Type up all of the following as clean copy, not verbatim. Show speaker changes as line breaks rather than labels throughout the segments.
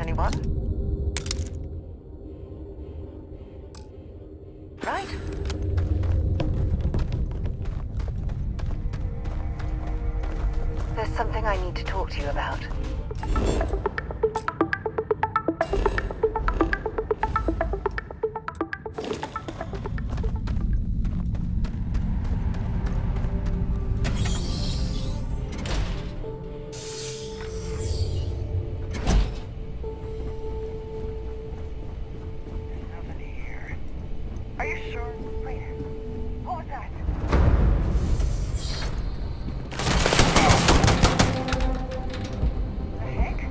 anyone? Right. There's something I need to talk to you about. Are you sure? Wait. What was that? The heck?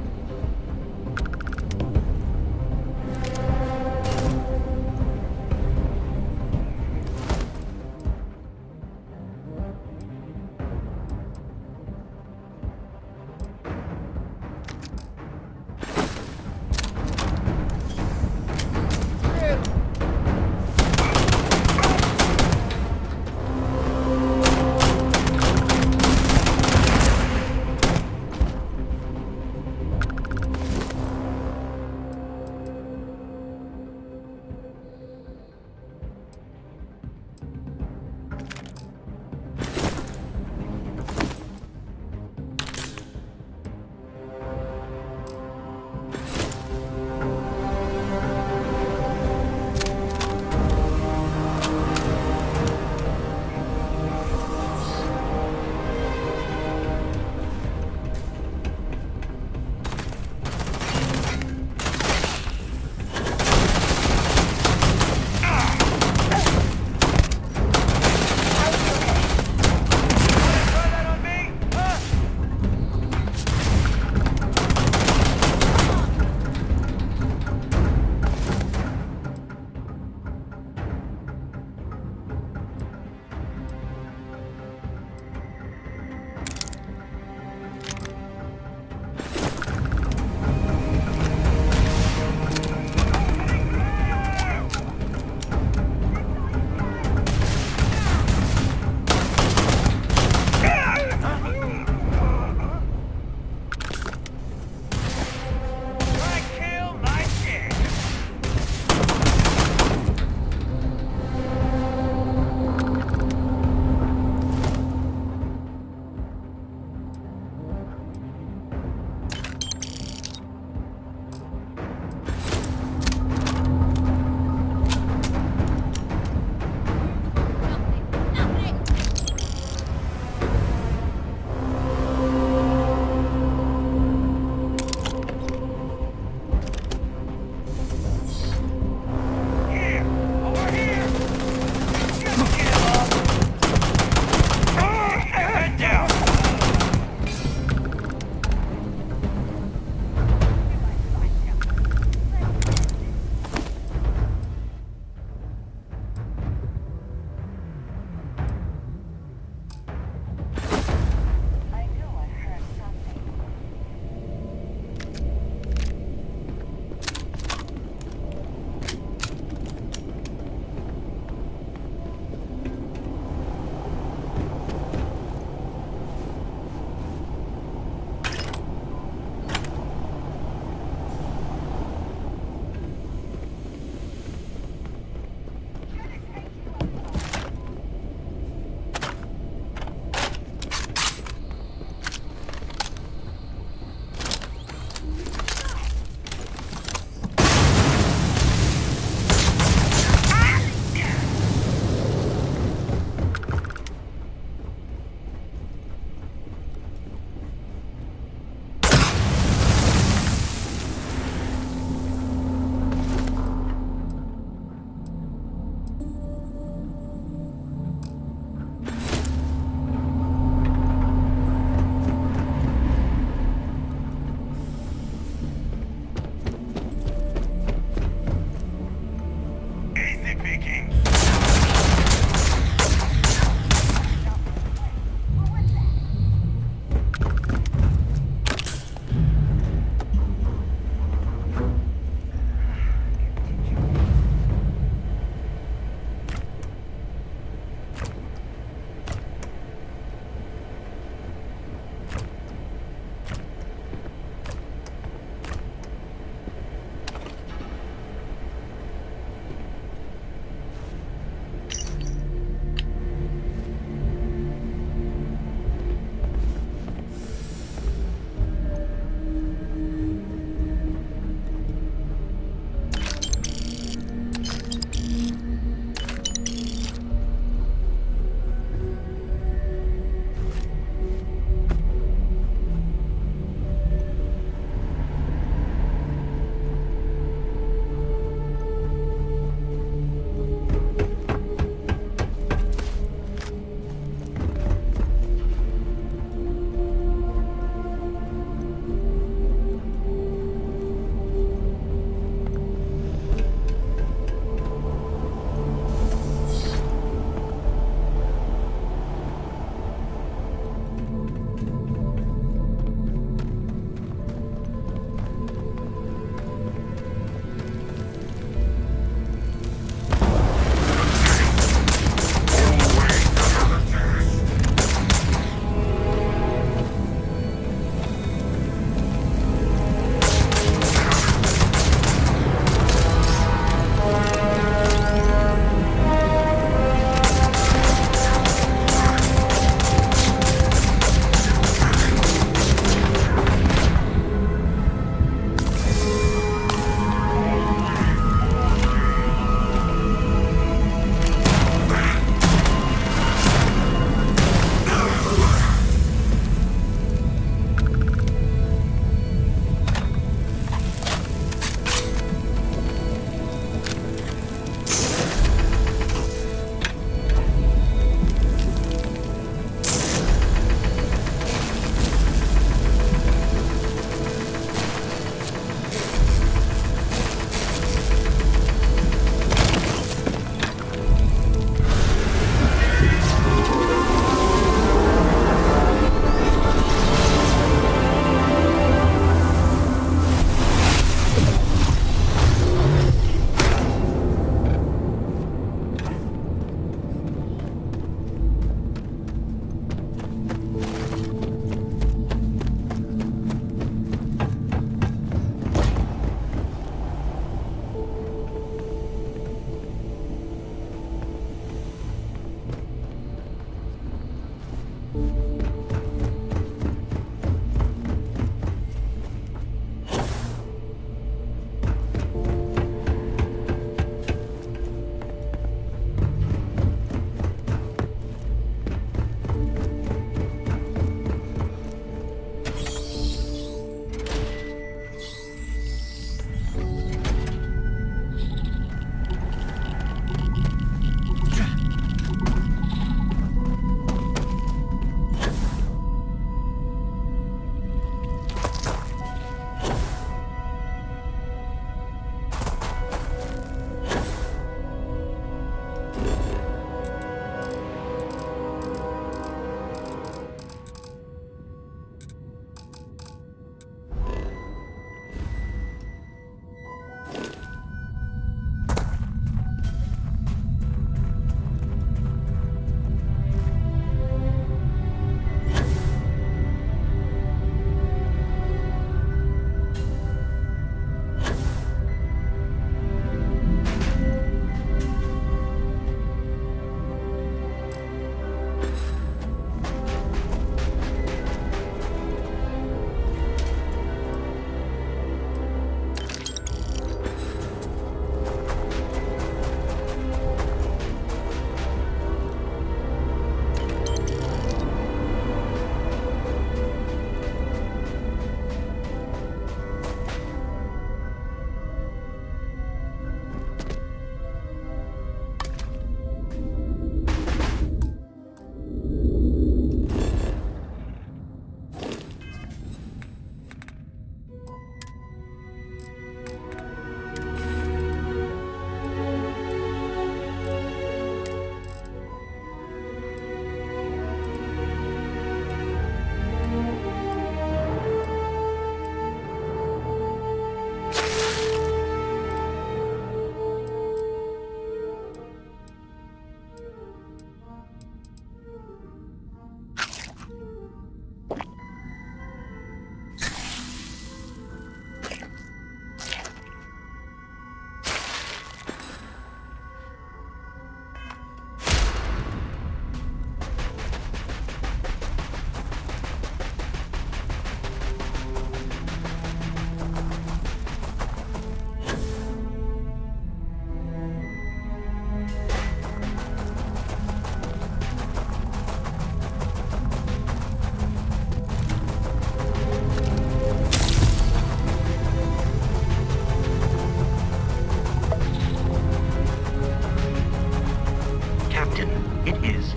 Captain, it is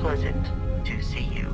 pleasant to see you.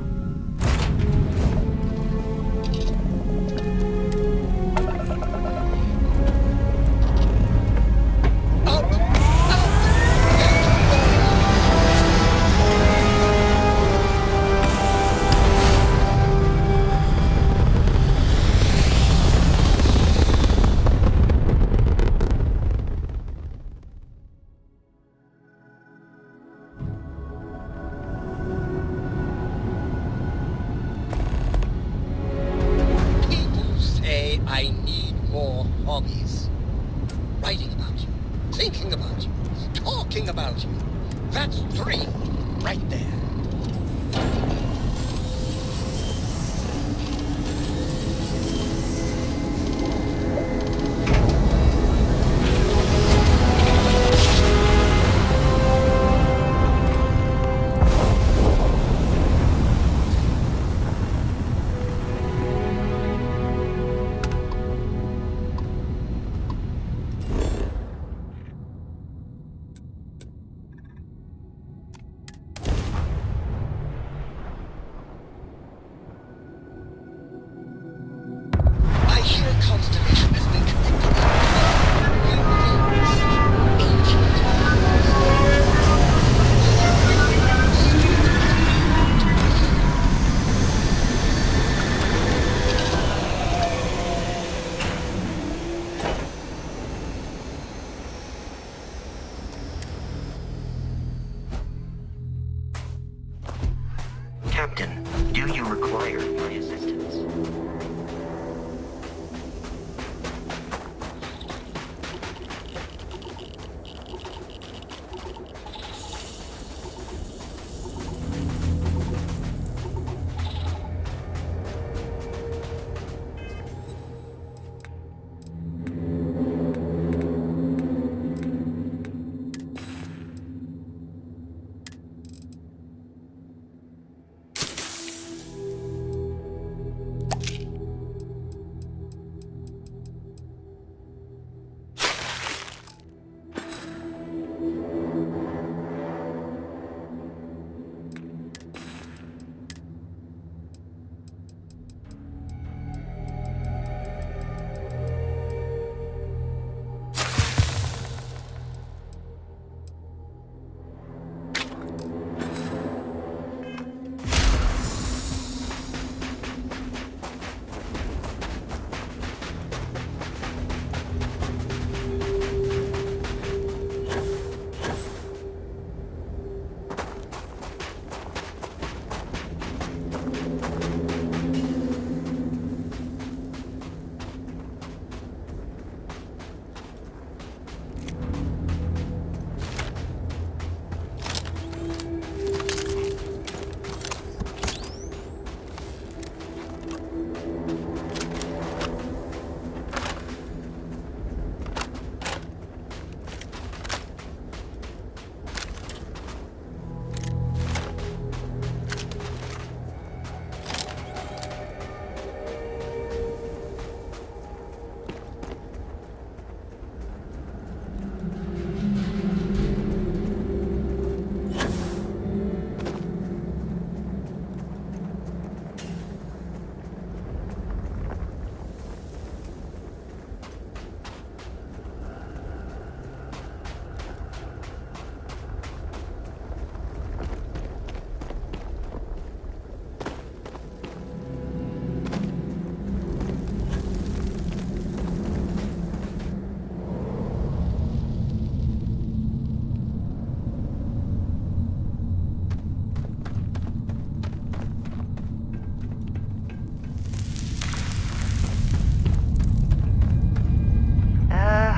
I need more hobbies. Writing about you, thinking about you, talking about you. That's 3 right there.
Captain, do you require my assistance?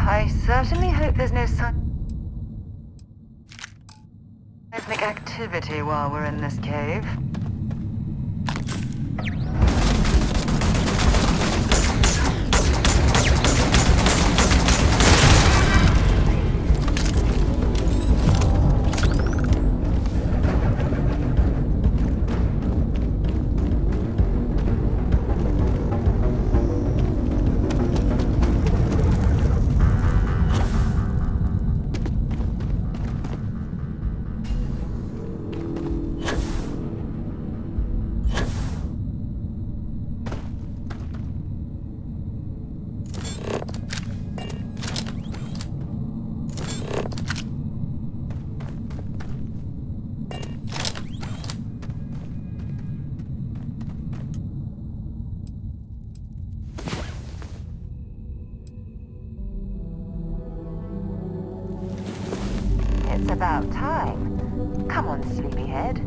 I certainly hope there's no seismic activity while we're in this cave. about time. Come on, sleepyhead.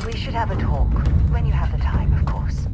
We should have a talk when you have the time, of course.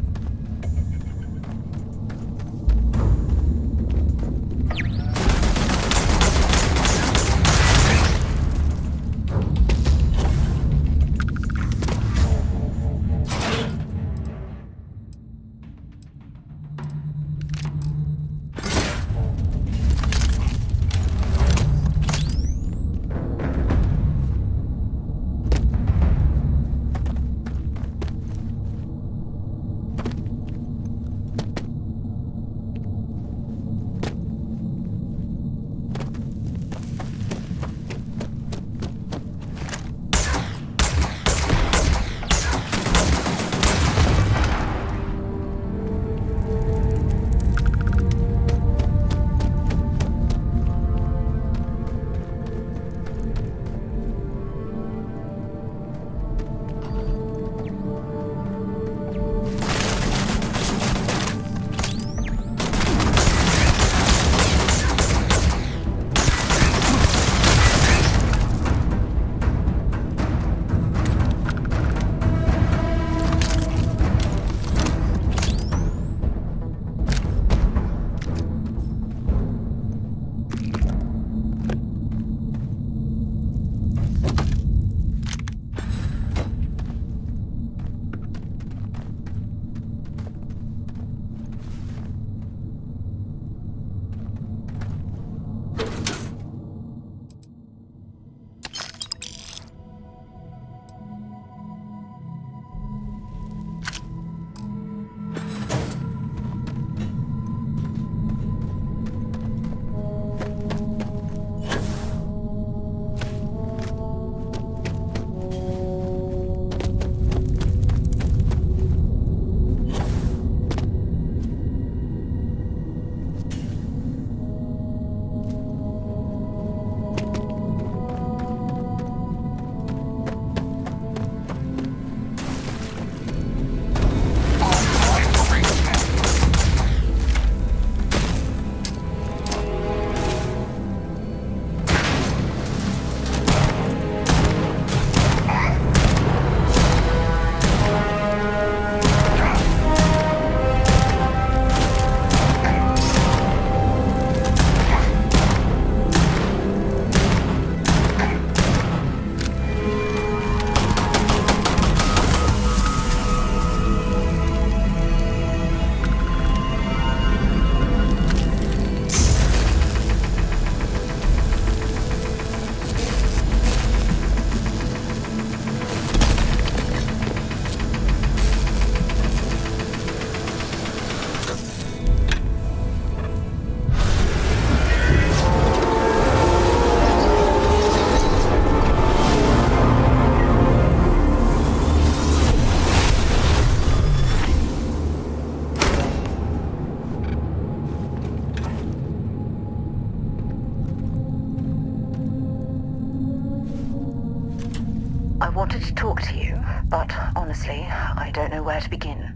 I wanted to talk to you, but honestly, I don't know where to begin.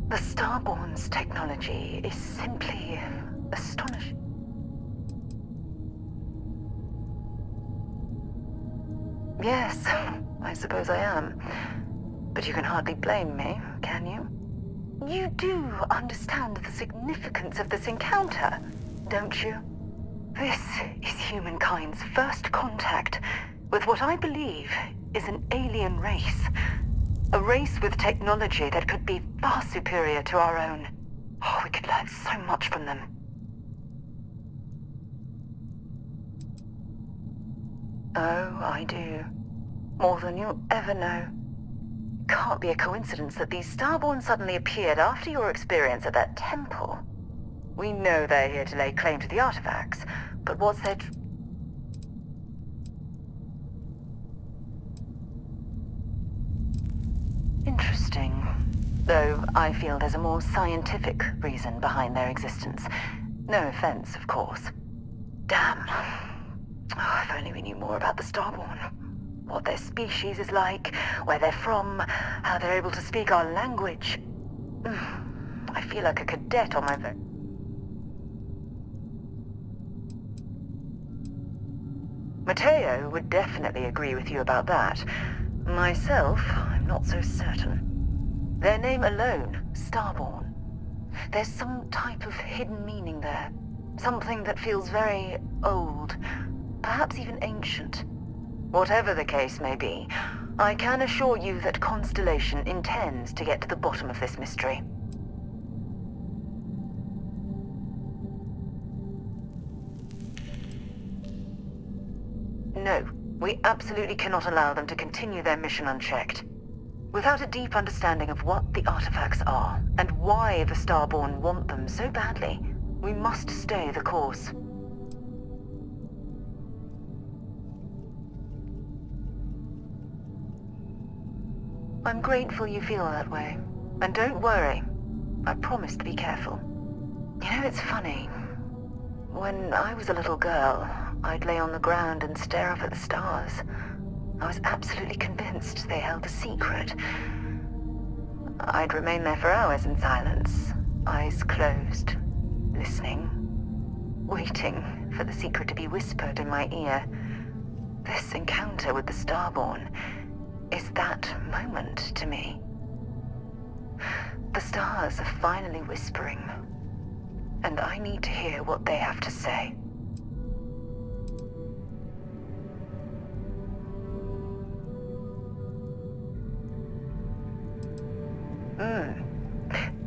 The Starborn's technology is simply astonishing. Yes, I suppose I am. But you can hardly blame me, can you? You do understand the significance of this encounter, don't you? This is humankind's first contact with what I believe is an alien race. A race with technology that could be far superior to our own. Oh, we could learn so much from them. Oh, I do. More than you'll ever know. It can't be a coincidence that these Starborn suddenly appeared after your experience at that temple. We know they're here to lay claim to the artifacts, but what's their... Interesting. Though I feel there's a more scientific reason behind their existence. No offense, of course. Damn. Oh, if only we knew more about the Starborn. What their species is like, where they're from, how they're able to speak our language. I feel like a cadet on my Mateo would definitely agree with you about that. Myself, I'm not so certain. Their name alone, Starborn. There's some type of hidden meaning there. Something that feels very old, perhaps even ancient. Whatever the case may be, I can assure you that Constellation intends to get to the bottom of this mystery. No, we absolutely cannot allow them to continue their mission unchecked. Without a deep understanding of what the artifacts are, and why the Starborn want them so badly, we must stay the course. I'm grateful you feel that way. And don't worry, I promise to be careful. You know, it's funny. When I was a little girl, I'd lay on the ground and stare up at the stars. I was absolutely convinced they held a secret. I'd remain there for hours in silence, eyes closed, listening, waiting for the secret to be whispered in my ear. This encounter with the Starborn is that moment to me. The stars are finally whispering, and I need to hear what they have to say.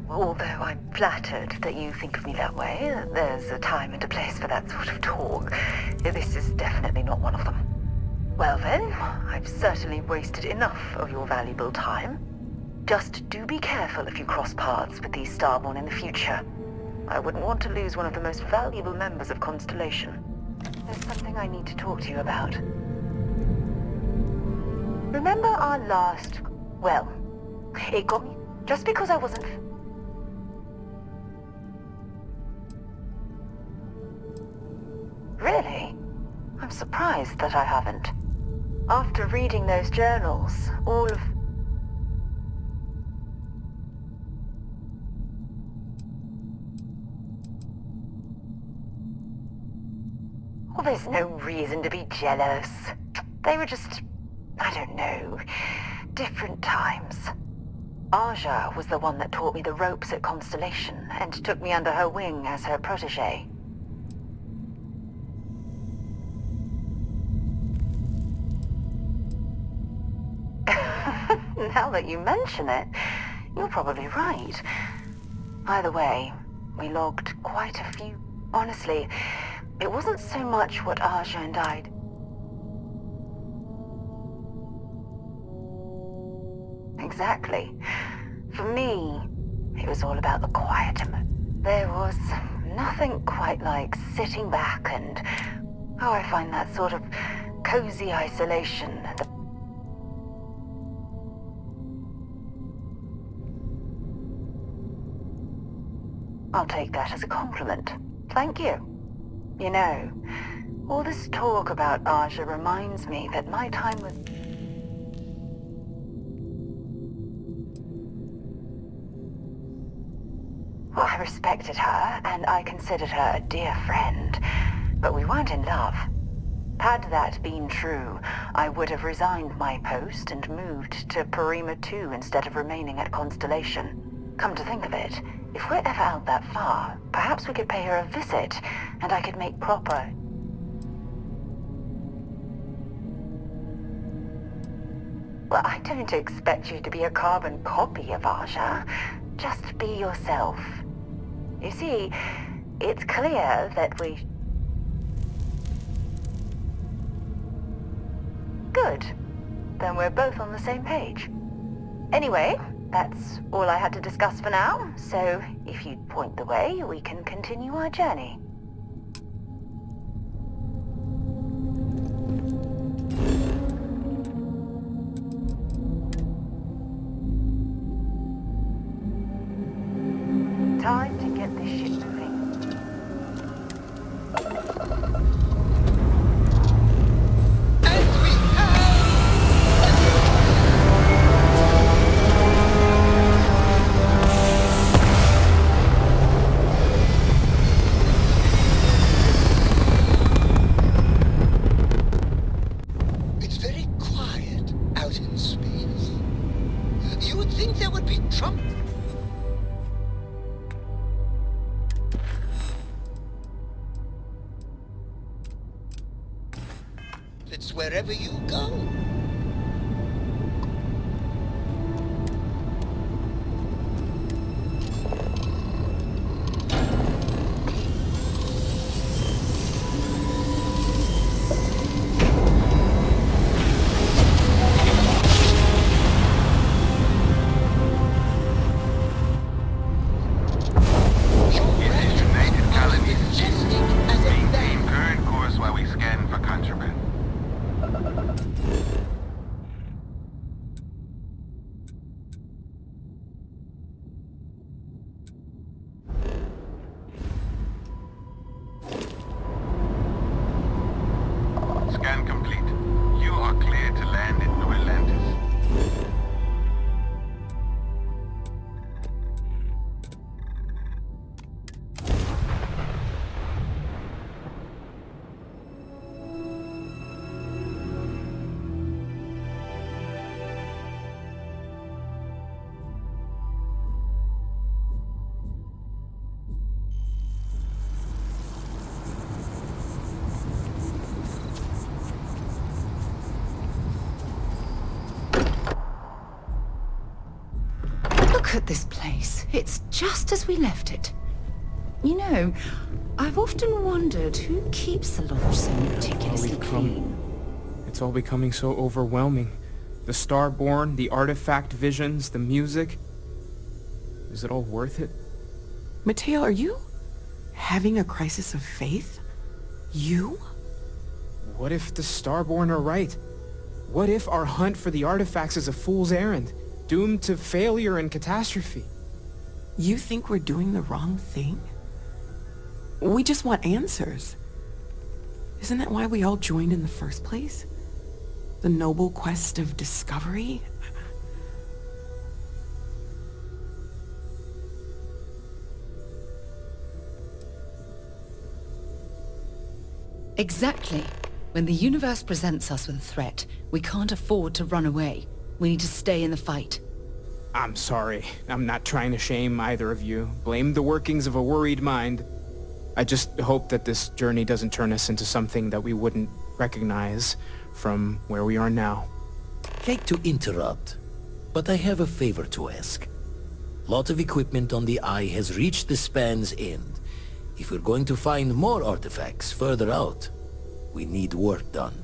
Although I'm flattered that you think of me that way, there's a time and a place for that sort of talk. This is definitely not one of them. Well then, I've certainly wasted enough of your valuable time. Just do be careful if you cross paths with these Starborn in the future. I wouldn't want to lose one of the most valuable members of Constellation. There's something I need to talk to you about. Remember our last... Well, it got me... Just because I wasn't... Really? I'm surprised that I haven't. After reading those journals, all of... Well, there's no reason to be jealous. They were just... I don't know... different times. Aja was the one that taught me the ropes at Constellation and took me under her wing as her protégé. Now that you mention it, you're probably right. Either way, we logged quite a few... Honestly, it wasn't so much what Aja and I'd... Exactly. For me, it was all about the quiet. There was nothing quite like sitting back and... Oh, I find that sort of cozy isolation. I'll take that as a compliment. Thank you. You know, all this talk about Aja reminds me that my time with... Well, I respected her, and I considered her a dear friend, but we weren't in love. Had that been true, I would have resigned my post and moved to Parima 2 instead of remaining at Constellation. Come to think of it, if we're ever out that far, perhaps we could pay her a visit, and I could make proper... Well, I don't expect you to be a carbon copy of Aja. Just be yourself. You see, it's clear that we... Good. Then we're both on the same page. Anyway, that's all I had to discuss for now, so if you'd point the way, we can continue our journey. Time to get this shit moving.
secrets wherever you go.
Scan complete. You are clear to land in New Atlantis.
Look at this place. It's just as we left it. You know, I've often wondered who keeps the lodge so meticulously clean.
It's all becoming so overwhelming. The Starborn, the artifact visions, the music. Is it all worth it?
Mateo, are you having a crisis of faith? You?
What if the Starborn are right? What if our hunt for the artifacts is a fool's errand, doomed to failure and catastrophe?
You think we're doing the wrong thing? We just want answers. Isn't that why we all joined in the first place? The noble quest of discovery?
Exactly. When the universe presents us with a threat, we can't afford to run away. We need to stay in the fight.
I'm sorry. I'm not trying to shame either of you. Blame the workings of a worried mind. I just hope that this journey doesn't turn us into something that we wouldn't recognize from where we are now.
Hate to interrupt, but I have a favor to ask. Lot of equipment on the Eye has reached the span's end. If we're going to find more artifacts further out, we need work done.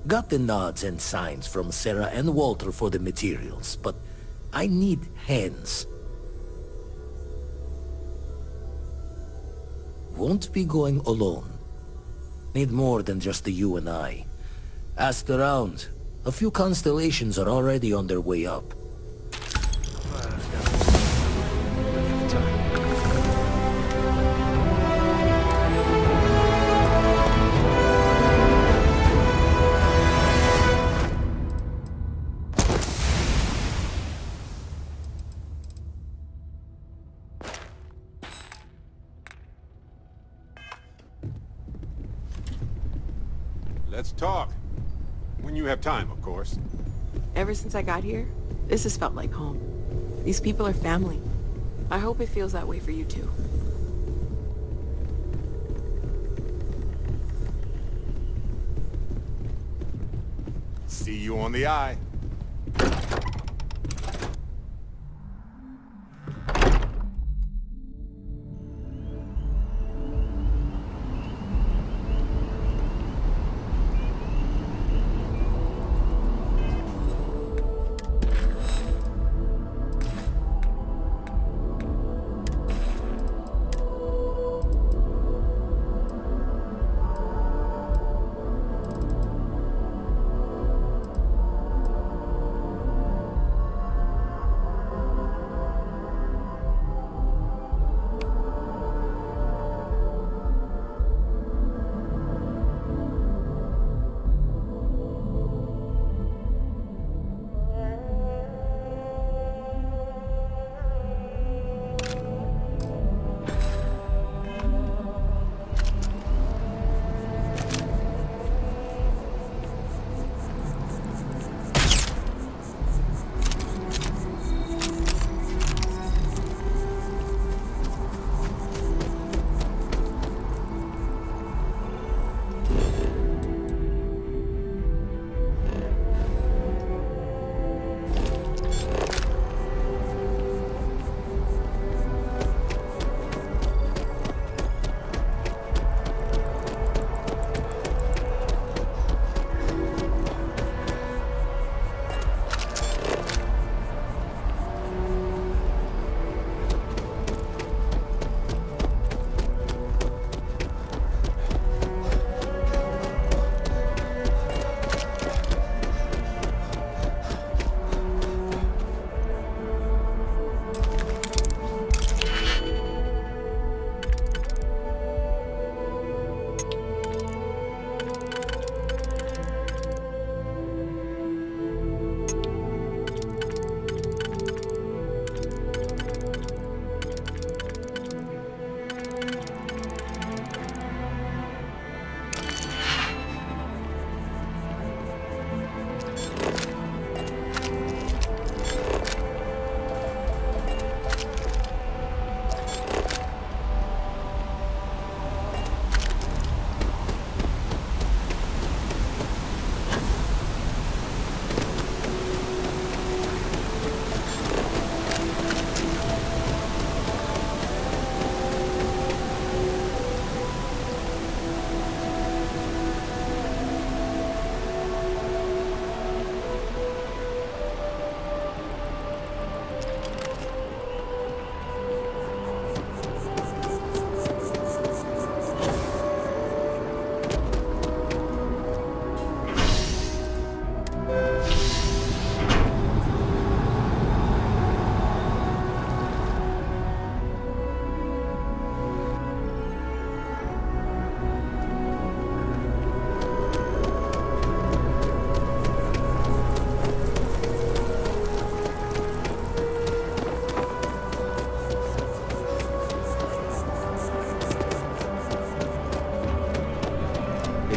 Got the nods and signs from Sarah and Walter for the materials, but I need hands. Won't be going alone. Need more than just the you and I. Asked around. A few constellations are already on their way up.
Let's talk. When you have time, of course.
Ever since I got here, this has felt like home. These people are family. I hope it feels that way for you too.
See you on the Eye.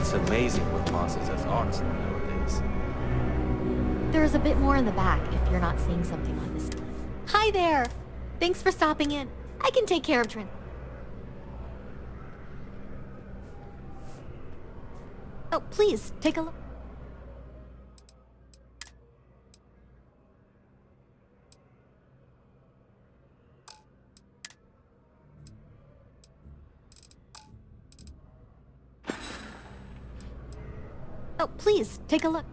It's amazing what passes as art nowadays.
There's a bit more in the back if you're not seeing something on this. Hi there! Thanks for stopping in. I can take care of Trent. Oh, please, take a look. Oh, please, take a look.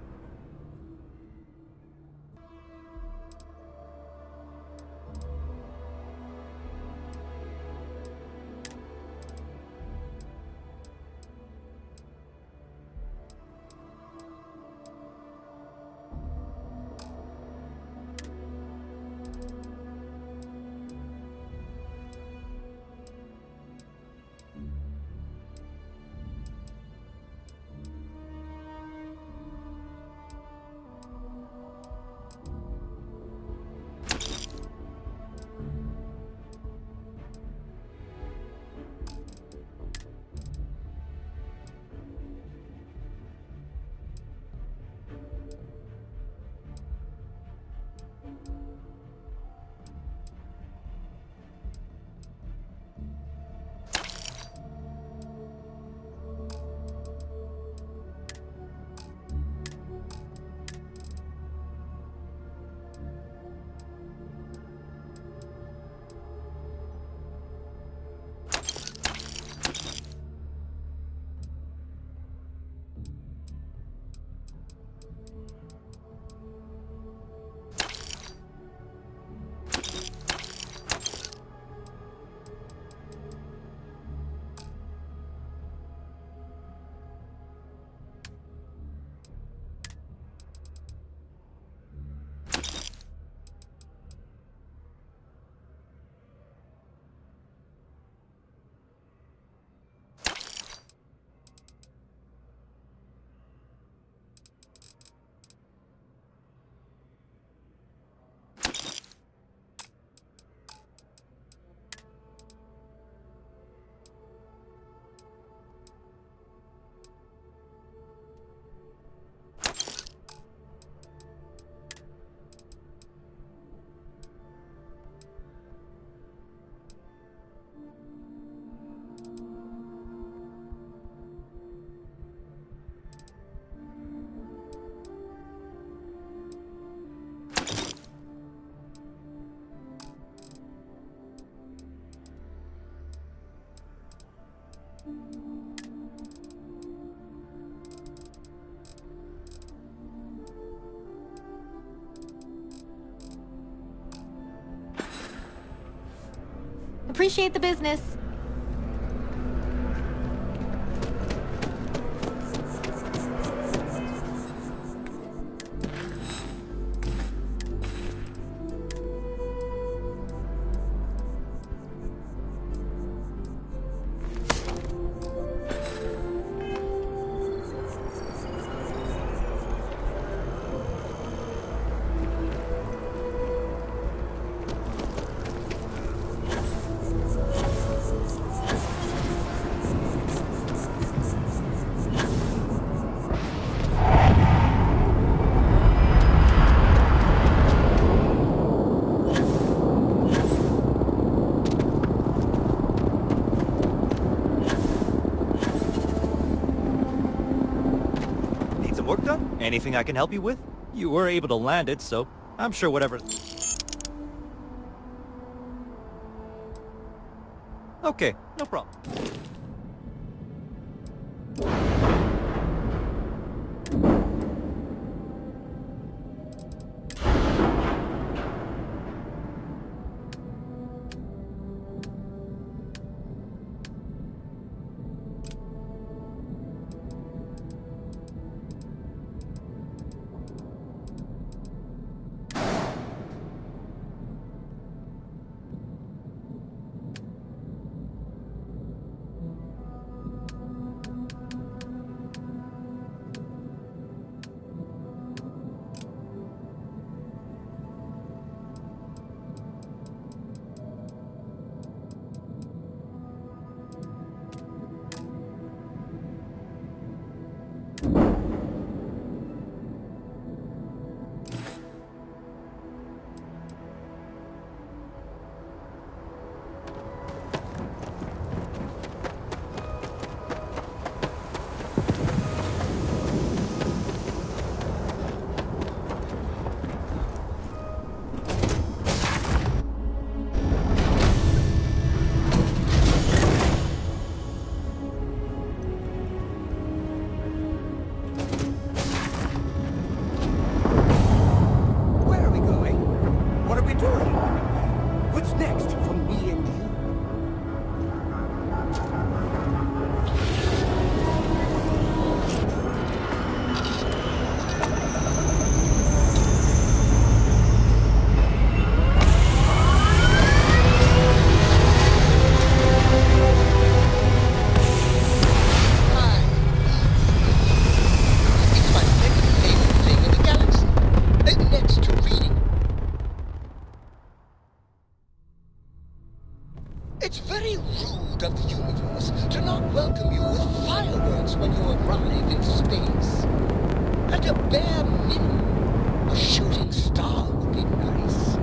Appreciate the business.
Anything I can help you with? You were able to land it, so I'm sure whatever... Okay, no problem.
when you arrive in space. At a bare minimum, a shooting star would be nice.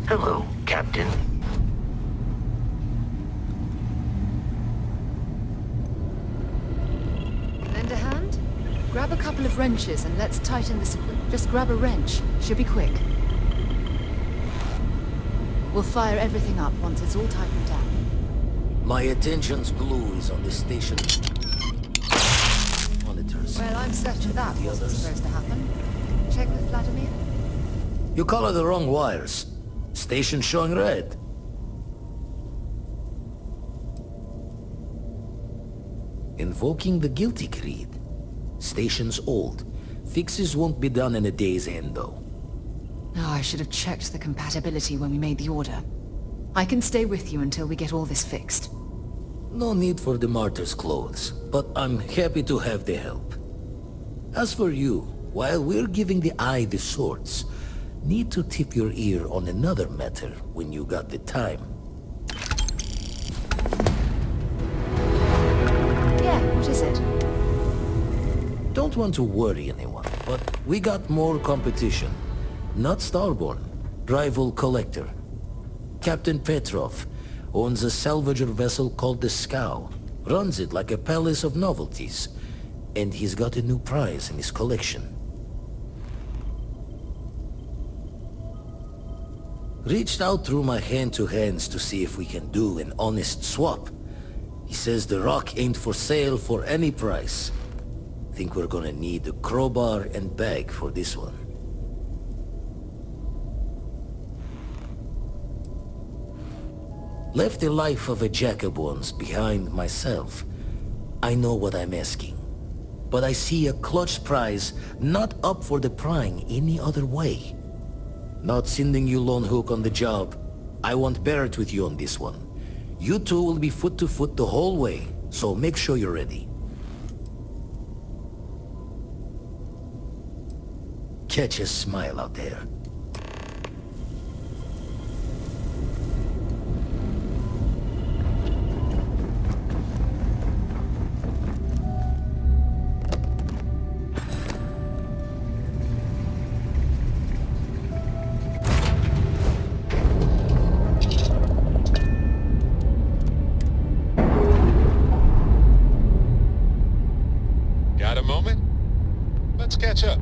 Hello, Captain.
Lend a hand? Grab a couple of wrenches and let's tighten this. Just grab a wrench. Should be quick. We'll fire everything up once it's all tightened down.
My attention's glue is on the station monitors.
Well, I'm certain that wasn't supposed to happen. Check with Vladimir.
You color the wrong wires. Station showing red. Invoking the guilty creed. Station's old. Fixes won't be done in a day's end, though.
Oh, I should have checked the compatibility when we made the order. I can stay with you until we get all this fixed.
No need for the martyr's clothes, but I'm happy to have the help. As for you, while we're giving the eye the swords, need to tip your ear on another matter when you got the time.
Yeah, what is it?
Don't want to worry anyone, but we got more competition. Not Starborn, rival collector. Captain Petrov owns a salvager vessel called the Scow. Runs it like a palace of novelties. And he's got a new prize in his collection. Reached out through my hand-to-hands to see if we can do an honest swap. He says the rock ain't for sale for any price. Think we're gonna need a crowbar and bag for this one. Left the life of a jacob once behind myself. I know what I'm asking. But I see a clutch prize not up for the prying any other way. Not sending you lone hook on the job. I want Barrett with you on this one. You two will be foot to foot the whole way, so make sure you're ready. Catch a smile out there.
Got a moment? Let's catch up.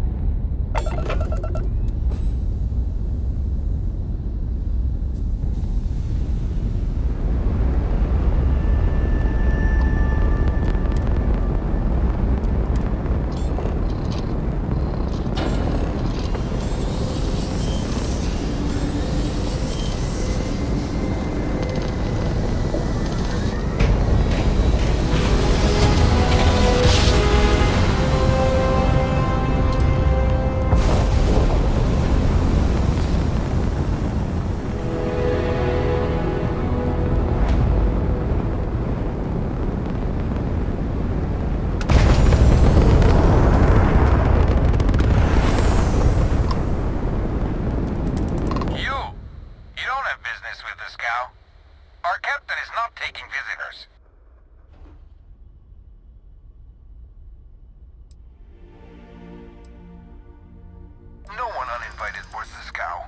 scow.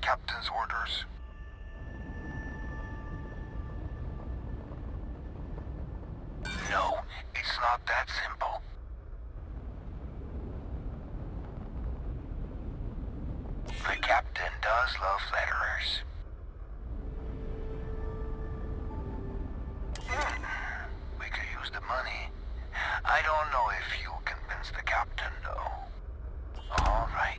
Captain's orders. No, it's not that simple. The captain does love letterers. We could use the money. I don't know if you convince the captain, though. All right.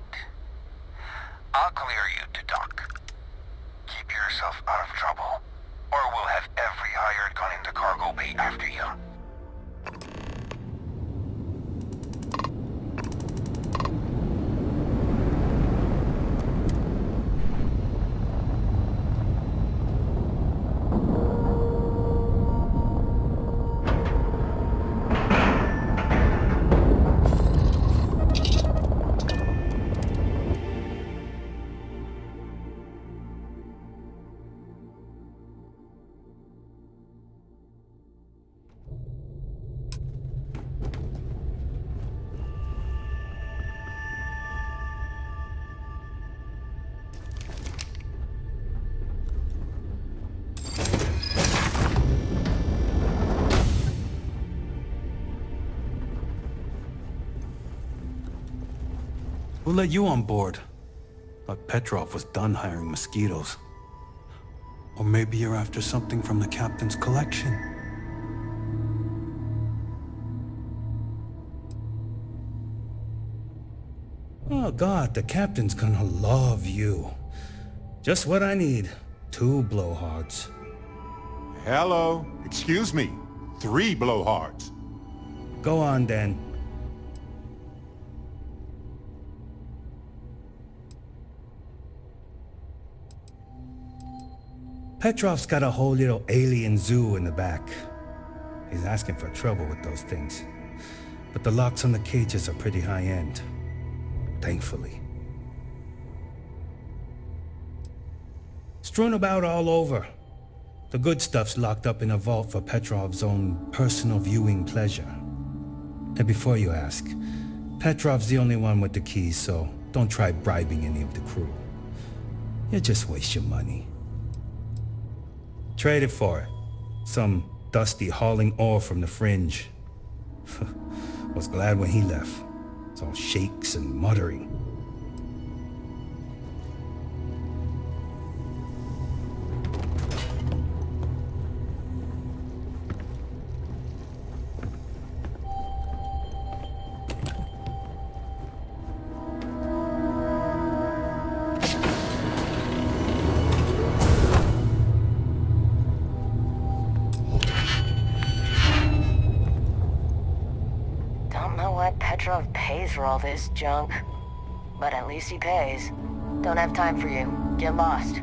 I'll clear you to dock. Keep yourself out of trouble, or we'll have every hired gun in the cargo bay after you.
Who let you on board? Thought Petrov was done hiring mosquitoes. Or maybe you're after something from the captain's collection. Oh God, the captain's gonna love you. Just what I need. 2 blowhards.
Hello. Excuse me. 3 blowhards.
Go on then. Petrov's got a whole little alien zoo in the back. He's asking for trouble with those things. But the locks on the cages are pretty high-end. Thankfully. Strewn about all over. The good stuff's locked up in a vault for Petrov's own personal viewing pleasure. And before you ask, Petrov's the only one with the keys, so don't try bribing any of the crew. You'll just waste your money. Trade it for it. Some dusty hauling ore from the fringe. Was glad when he left. It's all shakes and muttering.
For all this junk. But at least he pays. Don't have time for you. Get lost.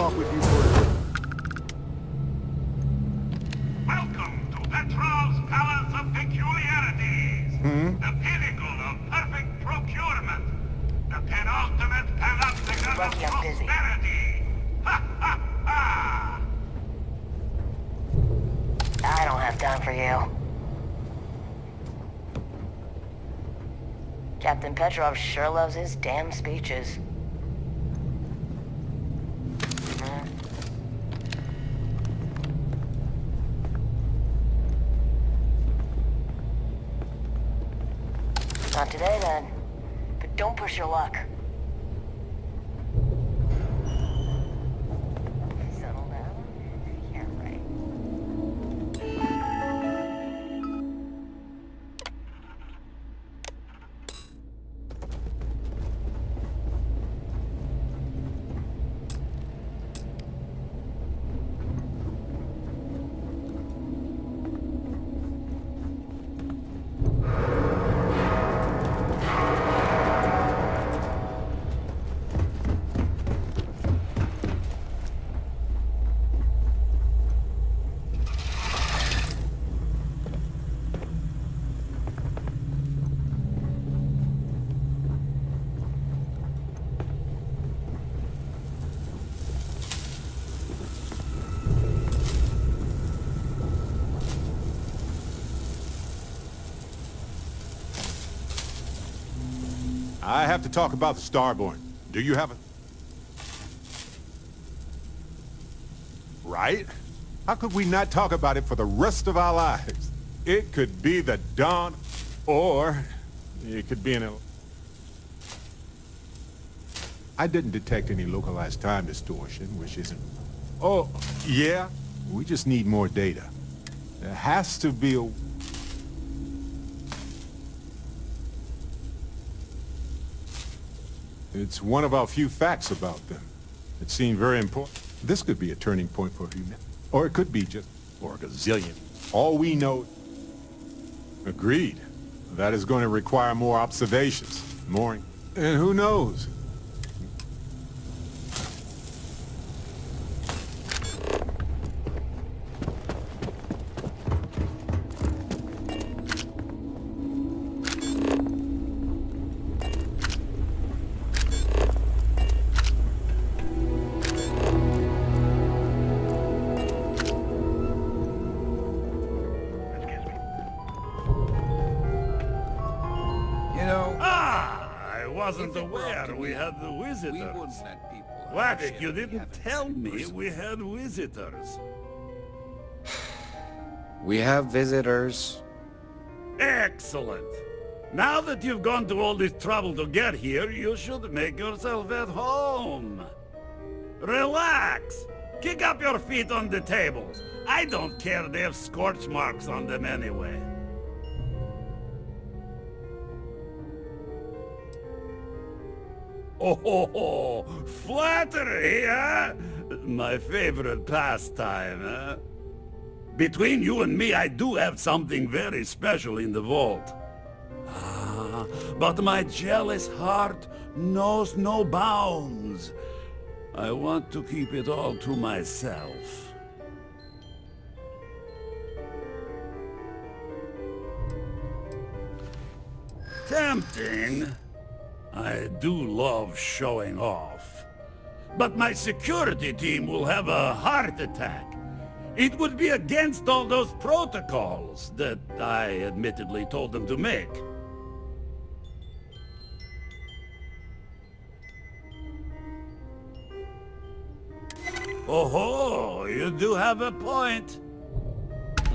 talk with you for a bit.
Welcome to Petrov's Palace of Peculiarities. The pinnacle of perfect procurement. The penultimate panopticon of prosperity. Ha ha ha!
I don't have time for you. Captain Petrov sure loves his damn speeches. Not today, then. But don't push your luck. Settle down. Yeah, right.
I have to talk about the Starborn. Do you have a... Right? How could we not talk about it for the rest of our lives? It could be the dawn, or it could be an... I didn't detect any localized time distortion, which isn't... Oh, yeah? We just need more data. There has to be a... It's one of our few facts about them. It seemed very important. This could be a turning point for humanity. Or it could be just for a gazillion. All we know... Agreed. That is going to require more observations. More... And who knows?
Wasn't aware we had the visitors. Wadik, you didn't tell me we had visitors.
We have visitors.
Excellent. Now that you've gone to all this trouble to get here, you should make yourself at home. Relax. Kick up your feet on the tables. I don't care they have scorch marks on them anyway. Oh, flattery, huh? My favorite pastime, huh? Between you and me, I do have something very special in the vault. Ah, but my jealous heart knows no bounds. I want to keep it all to myself. Tempting. I do love showing off. But my security team will have a heart attack. It would be against all those protocols that I admittedly told them to make. Oh, you do have a point.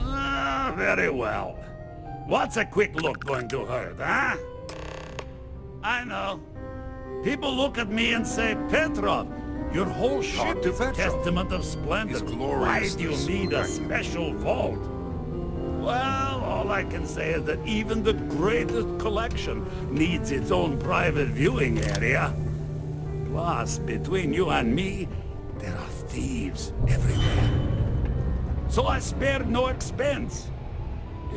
Ah, very well. What's a quick look going to hurt, huh? I know. People look at me and say, Petrov, your whole ship is a testament of splendor. Why do you need a special vault? Well, all I can say is that even the greatest collection needs its own private viewing area. Plus, between you and me, there are thieves everywhere. So I spared no expense.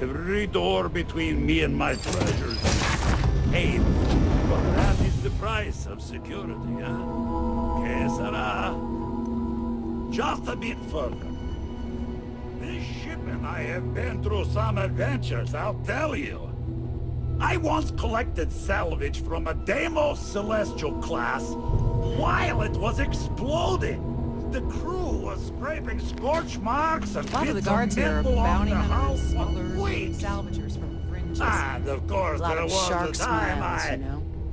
Every door between me and my treasures is painful. But that is the price of security, huh? Que sera? Just a bit further. This ship and I have been through some adventures, I'll tell you. I once collected salvage from a Deimos Celestial class while it was exploding. The crew was scraping scorch marks and
a lot of the
bits
guards here are bounty hunters, smugglers, and salvagers from the fringes.
And of course, there was the time I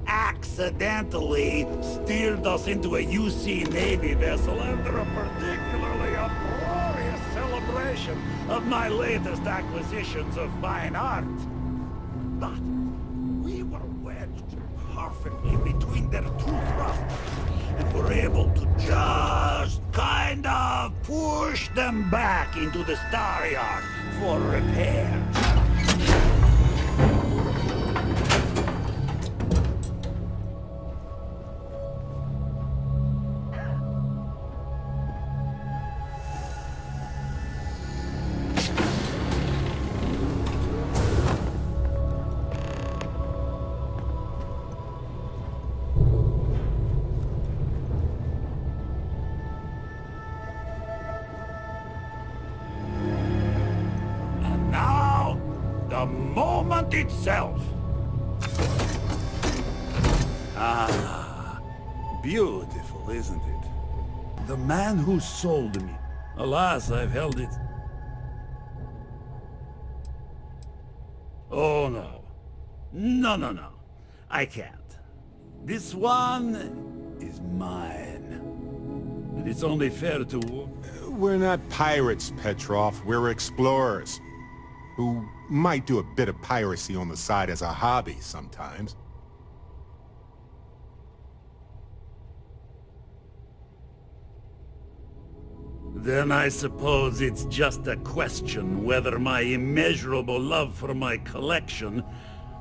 accidentally steered us into a UC Navy vessel after a particularly uproarious celebration of my latest acquisitions of fine art. But we were wedged perfectly able to just kind of push them back into the star yard for repairs. Itself. Ah, beautiful, isn't it? The man who sold me. Alas, I've held it. Oh no. No. I can't. This one is mine. And it's only fair to...
We're not pirates, Petrov. We're explorers. Who might do a bit of piracy on the side as a hobby sometimes.
Then I suppose it's just a question whether my immeasurable love for my collection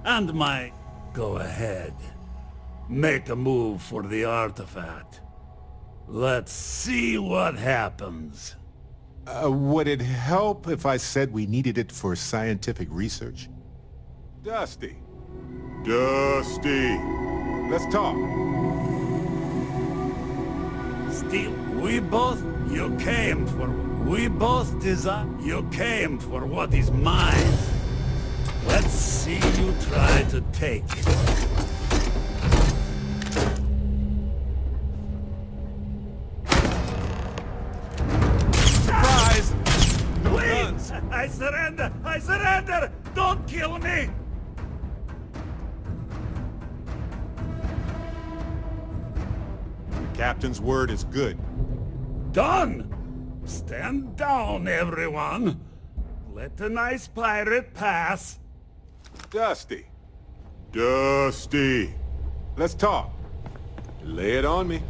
and my... Go ahead. Make a move for the artifact. Let's see what happens.
Would it help if I said we needed it for scientific research? Dusty. Let's talk.
Still, you came for what is mine. Let's see you try to take it. I surrender! Don't kill me!
The captain's word is good.
Done! Stand down, everyone. Let the nice pirate pass.
Dusty. Let's talk. Lay it on me.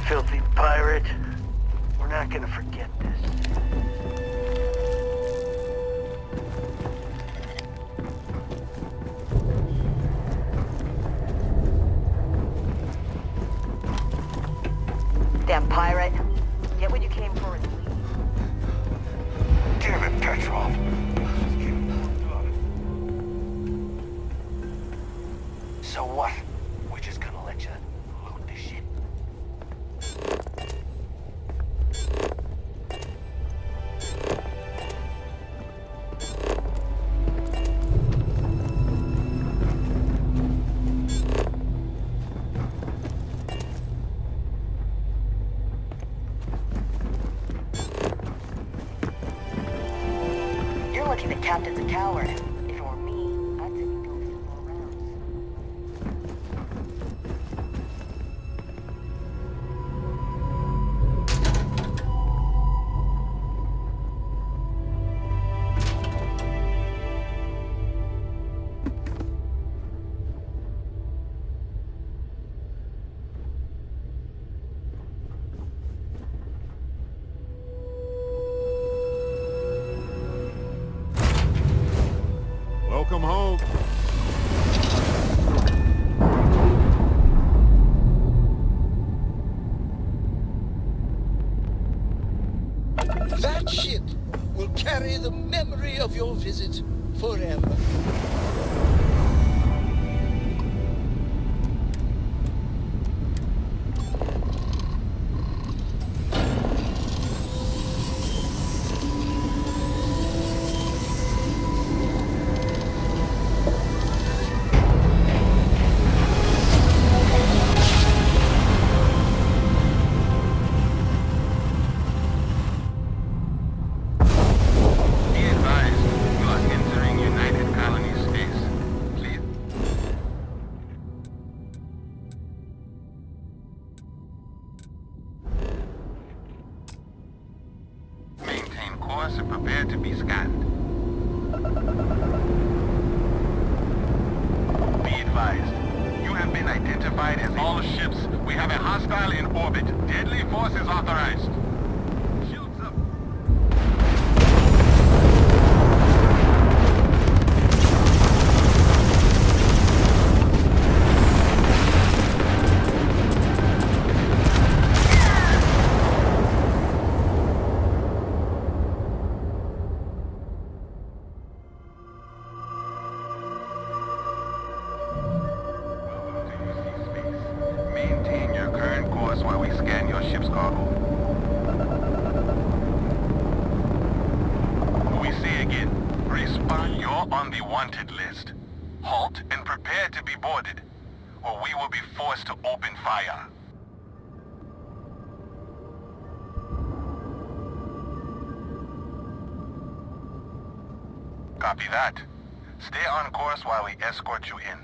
Filthy pirate. We're not gonna forget this.
Damn pirate. Get what you came for and leave.
Damn it, Petrov. So what? We're just gonna let you loot this shit?
You're lucky the captain's a coward. If it were me, I'd say we go a few more rounds.
Welcome home.
That ship will carry the memory of your visit forever.
been identified as all ships. We have a hostile in orbit. Deadly force is authorized. Shields up. Maintain your current course while we scan your ship's cargo. We say again, respond, you're on the wanted list. Halt and prepare to be boarded, or we will be forced to open fire. Copy that. Stay on course while we escort you in.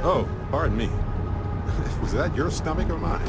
Oh, pardon me. Was that your stomach or mine?